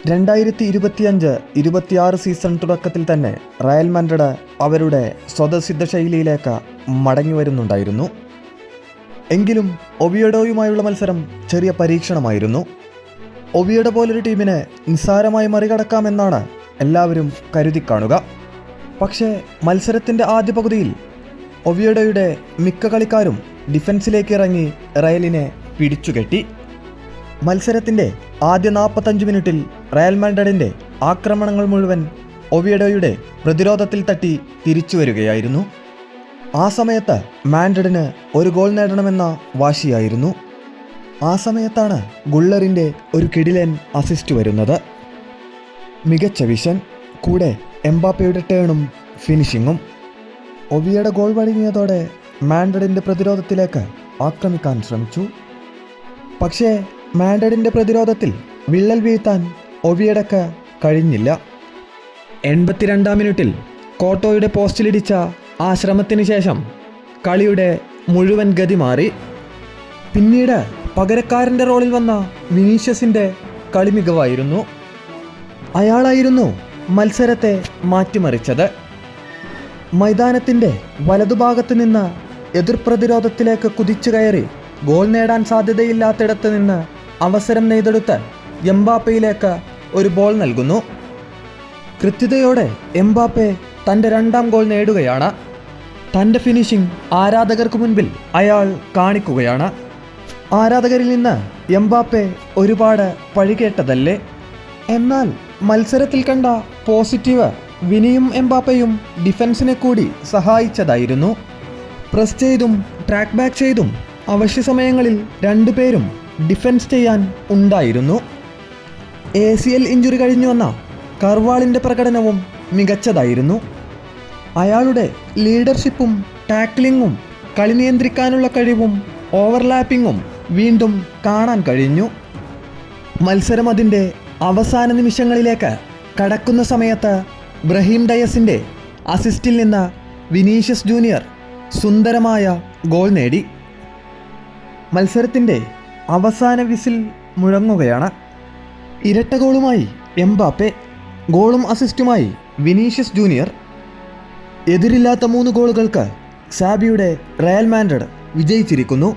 2025-26 season തുടക്കത്തിൽ തന്നെ Real Madrid അവരുടെ സ്വതസിദ്ധ ശൈലിയിലേക്ക് മടങ്ങി വരുന്നുണ്ടായിരുന്നു. എങ്കിലും ഒവിയഡോയുമായുള്ള മത്സരം ചെറിയ പരീക്ഷണമായിരുന്നു. ഒവിയഡോ പോലൊരു ടീമിനെ നിസ്സാരമായി മറികടക്കാമെന്നാണ് എല്ലാവരും കരുതിക്കാണുക. പക്ഷേ മത്സരത്തിൻ്റെ ആദ്യ പകുതിയിൽ ഒവിയഡോയുടെ മിക്ക കളിക്കാരും ഡിഫൻസിലേക്ക് ഇറങ്ങി റയലിനെ പിടിച്ചുകെട്ടി. മത്സരത്തിൻ്റെ ആദ്യ 45 മിനിറ്റിൽ റയൽ മാഡ്രിഡിൻ്റെ ആക്രമണങ്ങൾ മുഴുവൻ ഒവിയഡോയുടെ പ്രതിരോധത്തിൽ തട്ടി തിരിച്ചു വരികയായിരുന്നു. ആ സമയത്ത് മാഡ്രിഡിന് ഒരു ഗോൾ നേടണമെന്ന വാശിയായിരുന്നു. ആ സമയത്താണ് ഗുള്ളറിൻ്റെ ഒരു കിടിലൻ അസിസ്റ്റ് വരുന്നത്. മികച്ച വിഷൻ, കൂടെ എംബാപ്പയുടെ ടേണും ഫിനിഷിങ്ങും. ഒവിയഡോ ഗോൾ വഴങ്ങിയതോടെ മാഡ്രിഡിൻ്റെ പ്രതിരോധത്തിലേക്ക് ആക്രമിക്കാൻ ശ്രമിച്ചു. പക്ഷേ മാഡ്രിഡിൻ്റെ പ്രതിരോധത്തിൽ വിള്ളൽ വീഴ്ത്താൻ ഒവിയഡോക്ക് കഴിഞ്ഞില്ല. 82-ാം മിനിറ്റിൽ കോട്ടോയുടെ പോസ്റ്റിലിടിച്ച ആ ശ്രമത്തിന് ശേഷം കളിയുടെ മുഴുവൻ ഗതി മാറി. പിന്നീട് പകരക്കാരൻ്റെ റോളിൽ വന്ന വിനീഷ്യസിൻ്റെ കളി മികവായിരുന്നു. അയാളായിരുന്നു മത്സരത്തെ മാറ്റിമറിച്ചത്. മൈതാനത്തിൻ്റെ വലതുഭാഗത്ത് നിന്ന് എതിർ പ്രതിരോധത്തിലേക്ക് കുതിച്ചു കയറി ഗോൾ നേടാൻ സാധ്യതയില്ലാത്തിടത്ത് നിന്ന് അവസരം നെയ്തെടുത്ത് എംബാപ്പയിലേക്ക് ഒരു ബോൾ നൽകുന്നു. കൃത്യതയോടെ എംബാപ്പെ തൻ്റെ 2ാം ഗോൾ നേടുകയാണ്. തൻ്റെ ഫിനിഷിംഗ് ആരാധകർക്ക് മുൻപിൽ അയാൾ കാണിക്കുകയാണ്. ആരാധകരിൽ നിന്ന് എംബാപ്പെ ഒരുപാട് പഴികേട്ടതല്ലേ? എന്നാൽ മത്സരത്തിൽ കണ്ട പോസിറ്റീവ് വിനിയും എംബാപ്പയും ഡിഫൻസിനെ കൂടി സഹായിച്ചതായിരുന്നു. പ്രസ് ചെയ്തും ട്രാക്ക് ബാക്ക് ചെയ്തും അവശ്യ സമയങ്ങളിൽ രണ്ടുപേരും ഡിഫൻസ് ചെയ്യാൻ ഉണ്ടായിരുന്നു. ACL ഇഞ്ചുറി കഴിഞ്ഞു വന്ന കർവാളിൻ്റെ പ്രകടനവും മികച്ചതായിരുന്നു. അയാളുടെ ലീഡർഷിപ്പും ടാക്ലിങ്ങും കളി നിയന്ത്രിക്കാനുള്ള കഴിവും ഓവർലാപ്പിങ്ങും വീണ്ടും കാണാൻ കഴിഞ്ഞു. മത്സരം അതിൻ്റെ അവസാന നിമിഷങ്ങളിലേക്ക് കടക്കുന്ന സമയത്ത് ബ്രഹീം ഡയസിൻ്റെ അസിസ്റ്റിൽ നിന്ന് വിനീഷ്യസ് ജൂനിയർ സുന്ദരമായ ഗോൾ നേടി. മത്സരത്തിൻ്റെ അവസാന വിസിൽ മുഴങ്ങുകയാണ്. ഇരട്ട ഗോളുമായി എംബാപ്പെ, ഗോളും അസിസ്റ്റുമായി വിനീഷ്യസ് ജൂനിയർ. എതിരില്ലാത്ത 3 ഗോളുകൾക്ക് സാബിയുടെ റയൽ മാഡ്രിഡ് വിജയിച്ചിരിക്കുന്നു.